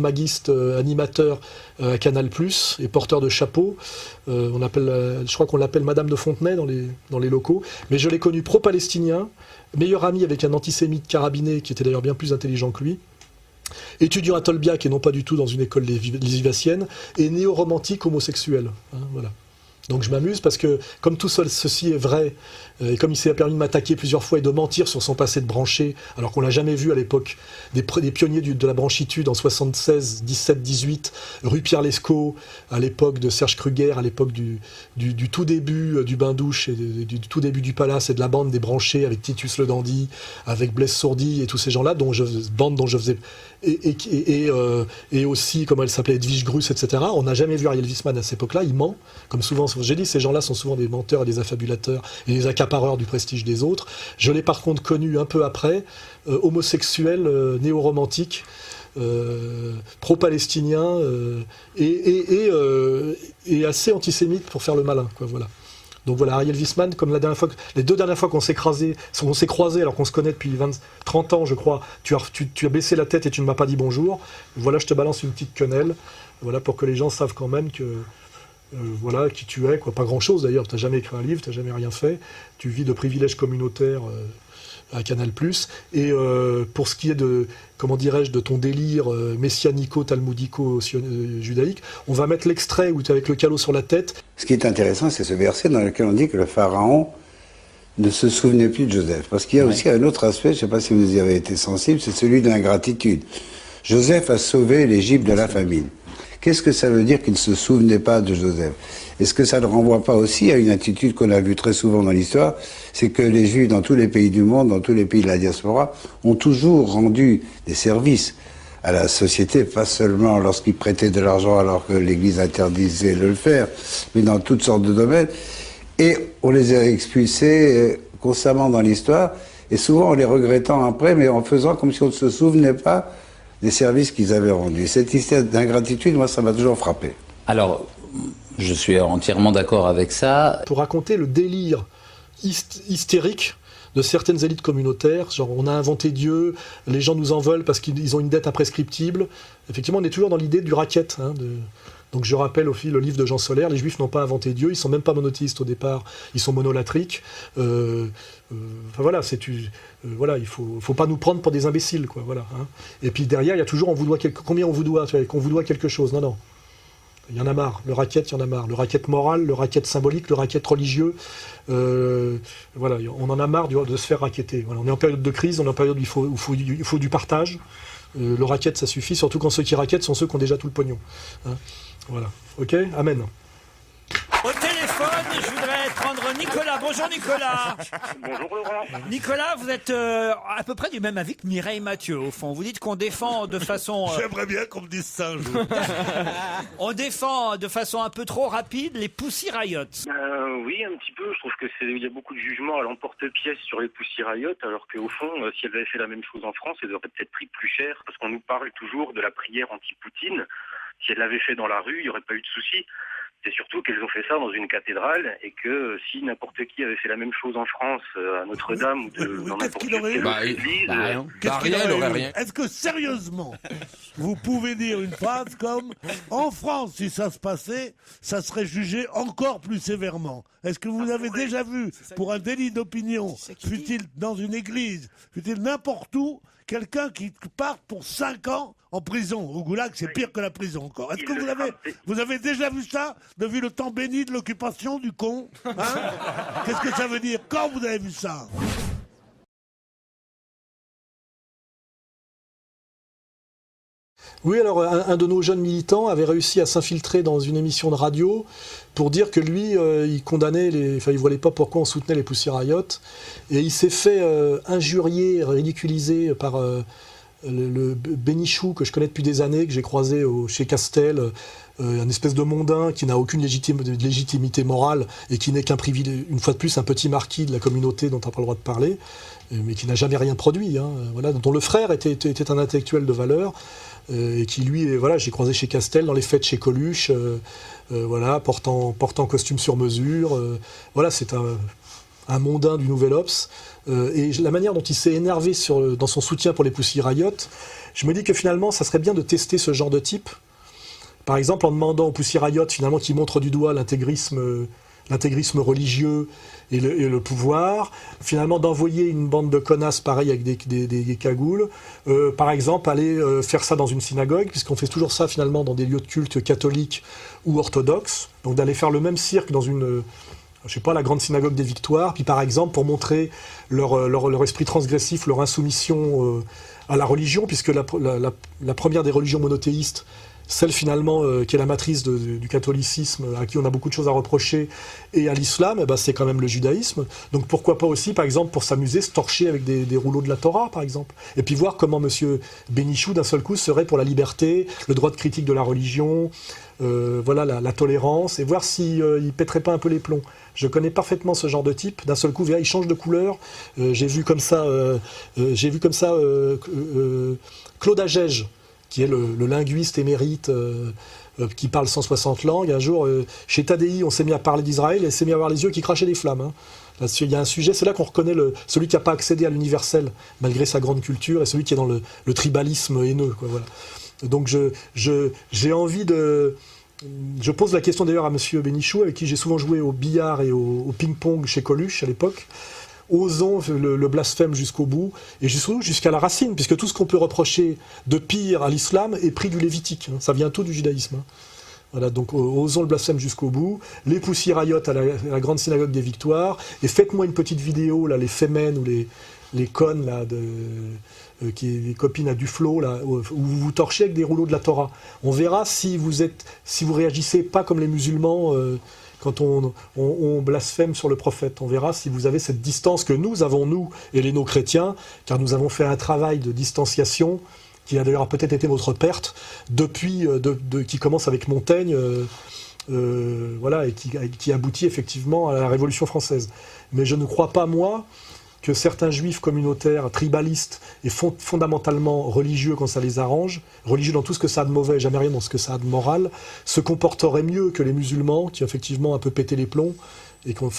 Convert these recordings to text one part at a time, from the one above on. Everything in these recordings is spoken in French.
maguiste, animateur à Canal+, et porteur de chapeau. Je crois qu'on l'appelle Madame de Fontenay dans les locaux. Mais je l'ai connu pro-palestinien, meilleur ami avec un antisémite carabiné qui était d'ailleurs bien plus intelligent que lui. Étudiant à Tolbiac et non pas du tout dans une école lésivassienne, et néo-romantique homosexuel. Voilà. Donc je m'amuse parce que, comme tout ceci est vrai, et comme il s'est permis de m'attaquer plusieurs fois et de mentir sur son passé de branché, alors qu'on l'a jamais vu à l'époque des pionniers de la branchitude en 76, 17, 18, rue Pierre-Lescot, à l'époque de Serge Kruger, à l'époque du tout début du bain-douche, et du tout début du Palace et de la bande des branchés, avec Titus le Dandy, avec Blaise Sourdy et tous ces gens-là, bande dont je faisais... Et aussi, comment elle s'appelait, Edwige Gruss, etc. On n'a jamais vu Ariel Wiesman à cette époque-là, il ment, comme souvent, j'ai dit, ces gens-là sont souvent des menteurs et des affabulateurs et des accapareurs du prestige des autres. Je l'ai par contre connu un peu après, homosexuel, néo-romantique, pro-palestinien, et assez antisémite pour faire le malin, quoi, voilà. Donc voilà, Ariel Wiesman, comme les deux dernières fois qu'on s'est croisés, alors qu'on se connaît depuis 30 ans, je crois, tu as baissé la tête et tu ne m'as pas dit bonjour. Voilà, je te balance une petite quenelle, voilà, pour que les gens savent quand même que, voilà, qui tu es, quoi. Pas grand-chose d'ailleurs, tu n'as jamais écrit un livre, tu n'as jamais rien fait, tu vis de privilèges communautaires à Canal+. Et pour ce qui est de, comment dirais-je, de ton délire messianico-talmudico-judaïque, on va mettre l'extrait où tu es avec le calot sur la tête. Ce qui est intéressant, c'est ce verset dans lequel on dit que le pharaon ne se souvenait plus de Joseph. Parce qu'il y a aussi un autre aspect, je ne sais pas si vous y avez été sensible, c'est celui de l'ingratitude. Joseph a sauvé l'Égypte de la famine. Qu'est-ce que ça veut dire qu'il ne se souvenait pas de Joseph? Est-ce que ça ne renvoie pas aussi à une attitude qu'on a vue très souvent dans l'histoire, c'est que les Juifs dans tous les pays du monde, dans tous les pays de la diaspora, ont toujours rendu des services à la société, pas seulement lorsqu'ils prêtaient de l'argent alors que l'Église interdisait de le faire, mais dans toutes sortes de domaines. Et on les a expulsés constamment dans l'histoire, et souvent en les regrettant après, mais en faisant comme si on ne se souvenait pas des services qu'ils avaient rendus. Cette histoire d'ingratitude, moi, ça m'a toujours frappé. Alors, je suis entièrement d'accord avec ça. Pour raconter le délire hystérique de certaines élites communautaires, genre on a inventé Dieu, les gens nous en veulent parce qu'ils ont une dette imprescriptible. Effectivement, on est toujours dans l'idée du racket. Donc je rappelle aussi le livre de Jean Solaire, les Juifs n'ont pas inventé Dieu, ils sont même pas monothéistes au départ, ils sont monolatriques. Enfin voilà, voilà, il faut pas nous prendre pour des imbéciles, quoi. Voilà. Et puis derrière, il y a toujours combien on vous doit, qu'on vous doit quelque chose. Non. Il y en a marre, le racket, il y en a marre. Le racket moral, le racket symbolique, le racket religieux. Voilà, on en a marre de se faire racketter. Voilà, on est en période de crise, on est en période où il faut du partage. Le racket, ça suffit, surtout quand ceux qui rackettent sont ceux qui ont déjà tout le pognon. Voilà, ok, amen. Au téléphone, je voudrais prendre Nicolas. Bonjour Nicolas. Bonjour Laurent. Nicolas, vous êtes à peu près du même avis que Mireille Mathieu, au fond. Vous dites qu'on défend de façon... J'aimerais bien qu'on me dise ça un jour. On défend de façon un peu trop rapide les Pussy Riot. Oui, un petit peu. Je trouve il y a beaucoup de jugements à l'emporte-pièce sur les Pussy Riot, alors qu'au fond, si elles avaient fait la même chose en France, elles auraient peut-être pris plus cher, parce qu'on nous parle toujours de la prière anti-Poutine. Si elles l'avaient fait dans la rue, il n'y aurait pas eu de souci. C'est surtout qu'elles ont fait ça dans une cathédrale et que si n'importe qui avait fait la même chose en France, à Notre-Dame ou dans n'importe quelle autre église... rien. Est-ce que sérieusement, vous pouvez dire une phrase comme « En France, si ça se passait, ça serait jugé encore plus sévèrement ». Est-ce que vous avez déjà vu, pour un délit d'opinion, fût-il dans une église, fût-il n'importe où, quelqu'un qui part pour 5 ans en prison? Au goulag, c'est pire que la prison encore. Est-ce que vous avez déjà vu ça, depuis le temps béni de l'occupation du con? Qu'est-ce que ça veut dire? Quand vous avez vu ça? Oui, alors un de nos jeunes militants avait réussi à s'infiltrer dans une émission de radio pour dire que lui, il condamnait il ne voyait pas pourquoi on soutenait les Pussy Riot. Et il s'est fait injurier, ridiculiser par le Bénichou, que je connais depuis des années, que j'ai croisé chez Castel, un espèce de mondain qui n'a aucune légitimité morale et qui n'est qu'un privilège, une fois de plus, un petit marquis de la communauté dont on n'a pas le droit de parler, mais qui n'a jamais rien produit. Voilà, dont le frère était un intellectuel de valeur. Et qui lui, voilà, j'ai croisé chez Castel, dans les fêtes chez Coluche, voilà, portant costume sur mesure. Voilà, c'est un un mondain du Nouvel Obs, et la manière dont il s'est énervé dans son soutien pour les Pussy Riot, je me dis que finalement, ça serait bien de tester ce genre de type. Par exemple, en demandant aux Pussy Riot, finalement, qui montrent du doigt l'intégrisme religieux et le pouvoir, finalement d'envoyer une bande de connasses pareil avec des cagoules, par exemple aller faire ça dans une synagogue, puisqu'on fait toujours ça finalement dans des lieux de culte catholiques ou orthodoxes, donc d'aller faire le même cirque dans une, je sais pas, la grande synagogue des Victoires, puis par exemple pour montrer leur esprit transgressif, leur insoumission à la religion, puisque la première des religions monothéistes, celle finalement qui est la matrice du catholicisme, à qui on a beaucoup de choses à reprocher, et à l'islam, c'est quand même le judaïsme. Donc pourquoi pas aussi, par exemple, pour s'amuser, se torcher avec des rouleaux de la Torah, par exemple. Et puis voir comment M. Bénichou, d'un seul coup, serait pour la liberté, le droit de critique de la religion, voilà, la tolérance, et voir s'il ne pèterait pas un peu les plombs. Je connais parfaitement ce genre de type. D'un seul coup, il change de couleur. J'ai vu comme ça Claude Agege, qui est le linguiste émérite qui parle 160 langues. Un jour, chez Tadei, on s'est mis à parler d'Israël et s'est mis à avoir les yeux qui crachaient des flammes. Hein. Là, il y a un sujet, c'est là qu'on reconnaît celui qui n'a pas accédé à l'universel, malgré sa grande culture, et celui qui est dans le tribalisme haineux. Quoi, voilà. Donc j'ai envie de... Je pose la question d'ailleurs à M. Bénichou, avec qui j'ai souvent joué au billard et au ping-pong chez Coluche à l'époque. Osons le blasphème jusqu'au bout, et jusqu'à la racine, puisque tout ce qu'on peut reprocher de pire à l'islam est pris du lévitique, hein, ça vient tout du judaïsme. Hein. Voilà, donc osons le blasphème jusqu'au bout, les Pussy Riot à la grande synagogue des Victoires, et faites-moi une petite vidéo, là, les Femen ou les connes, là, les copines à Duflo, là, où vous vous torchez avec des rouleaux de la Torah. On verra si vous réagissez pas comme les musulmans, quand on blasphème sur le prophète. On verra si vous avez cette distance que nous avons, nous et les no-chrétiens, car nous avons fait un travail de distanciation qui a d'ailleurs peut-être été notre perte, depuis qui commence avec Montaigne, voilà, et qui aboutit effectivement à la Révolution française. Mais je ne crois pas, moi, que certains juifs communautaires, tribalistes et fondamentalement religieux quand ça les arrange, religieux dans tout ce que ça a de mauvais, jamais rien dans ce que ça a de moral, se comporteraient mieux que les musulmans qui effectivement un peu pété les plombs et qu'on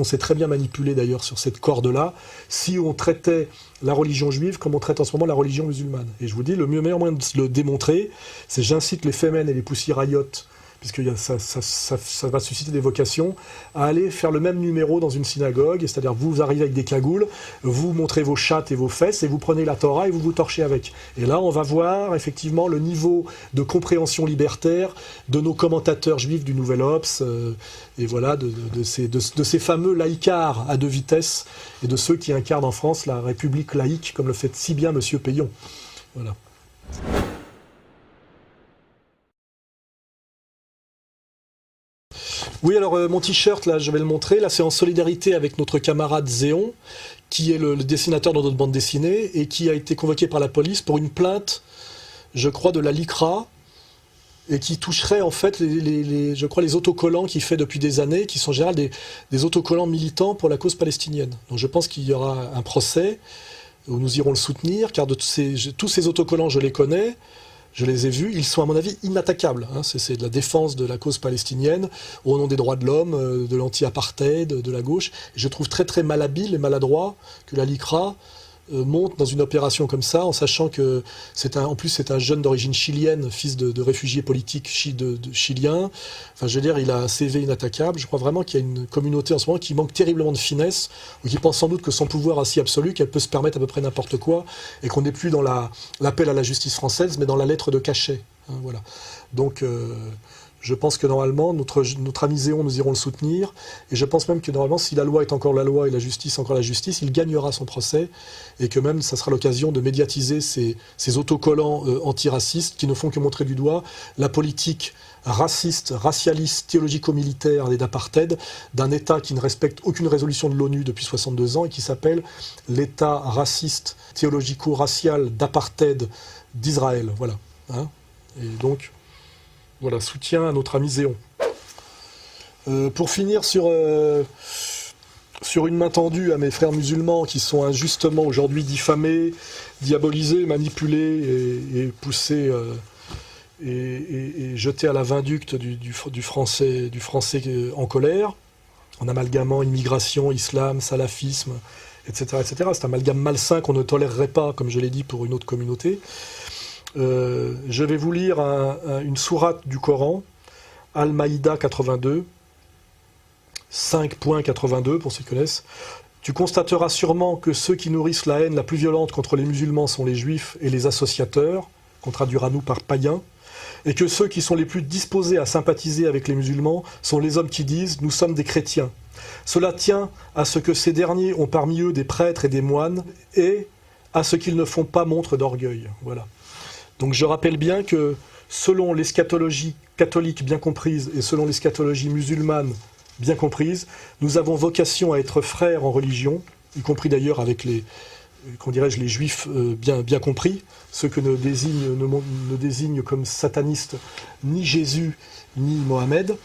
sait très bien manipuler d'ailleurs sur cette corde-là, si on traitait la religion juive comme on traite en ce moment la religion musulmane. Et je vous dis, le meilleur moyen de le démontrer, c'est j'incite les Femen et les Pussy Riot, puisque ça va susciter des vocations, à aller faire le même numéro dans une synagogue, c'est-à-dire vous arrivez avec des cagoules, vous montrez vos chattes et vos fesses, et vous prenez la Torah et vous vous torchez avec. Et là, on va voir effectivement le niveau de compréhension libertaire de nos commentateurs juifs du Nouvel Obs, et voilà, de ces fameux laïcards à deux vitesses, et de ceux qui incarnent en France la République laïque, comme le fait si bien M. Payon. Voilà. Oui, alors mon t-shirt, là, je vais le montrer. Là, c'est en solidarité avec notre camarade Zéon, qui est le dessinateur de notre bande dessinée et qui a été convoqué par la police pour une plainte, je crois, de la LICRA, et qui toucherait en fait je crois, les autocollants qu'il fait depuis des années, qui sont en général des autocollants militants pour la cause palestinienne. Donc je pense qu'il y aura un procès où nous irons le soutenir, car tous ces autocollants, je les connais. Je les ai vus, ils sont à mon avis inattaquables. Hein. C'est de la défense de la cause palestinienne, au nom des droits de l'homme, de l'anti-apartheid, de la gauche. Et je trouve très très malhabile et maladroit que la LICRA monte dans une opération comme ça, en sachant que en plus c'est un jeune d'origine chilienne, fils de réfugiés politiques chiliens. Enfin, je veux dire, il a un CV inattaquable. Je crois vraiment qu'il y a une communauté en ce moment qui manque terriblement de finesse, ou qui pense sans doute que son pouvoir est si absolu qu'elle peut se permettre à peu près n'importe quoi, et qu'on n'est plus dans l'appel à la justice française, mais dans la lettre de cachet. Hein, voilà. Donc, je pense que normalement, notre ami Zéon, nous irons le soutenir. Et je pense même que normalement, si la loi est encore la loi et la justice encore la justice, il gagnera son procès. Et que même, ça sera l'occasion de médiatiser ces autocollants antiracistes qui ne font que montrer du doigt la politique raciste, racialiste, théologico-militaire et d'apartheid d'un État qui ne respecte aucune résolution de l'ONU depuis 62 ans et qui s'appelle l'État raciste, théologico-racial d'apartheid d'Israël. Voilà. Hein, et donc... Voilà, soutien à notre ami Zéon. Pour finir sur une main tendue à mes frères musulmans qui sont injustement aujourd'hui diffamés, diabolisés, manipulés et poussés et jetés à la vindicte du français en colère. en amalgamant immigration, islam, salafisme, etc. etc. C'est un amalgame malsain qu'on ne tolérerait pas, comme je l'ai dit, pour une autre communauté. Je vais vous lire une sourate du Coran, Al-Maïda 82, 5.82 pour ceux qui connaissent. Tu constateras sûrement que ceux qui nourrissent la haine la plus violente contre les musulmans sont les juifs et les associateurs, qu'on traduira nous par païens, et que ceux qui sont les plus disposés à sympathiser avec les musulmans sont les hommes qui disent « nous sommes des chrétiens ». Cela tient à ce que ces derniers ont parmi eux des prêtres et des moines, et à ce qu'ils ne font pas montre d'orgueil. Voilà. Donc je rappelle bien que selon l'eschatologie catholique bien comprise et selon l'eschatologie musulmane bien comprise, nous avons vocation à être frères en religion, y compris d'ailleurs avec les juifs bien compris, ceux que ne désignent comme satanistes ni Jésus ni Mohamed.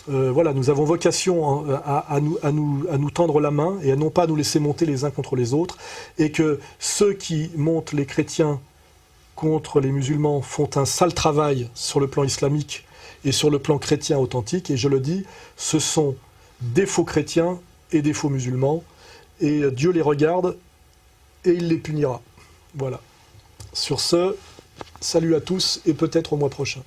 Voilà, nous avons vocation à nous tendre la main et à non pas nous laisser monter les uns contre les autres, et que ceux qui montent les chrétiens contre les musulmans font un sale travail sur le plan islamique et sur le plan chrétien authentique, et je le dis, ce sont des faux chrétiens et des faux musulmans, et Dieu les regarde et il les punira. Voilà. Sur ce, salut à tous et peut-être au mois prochain.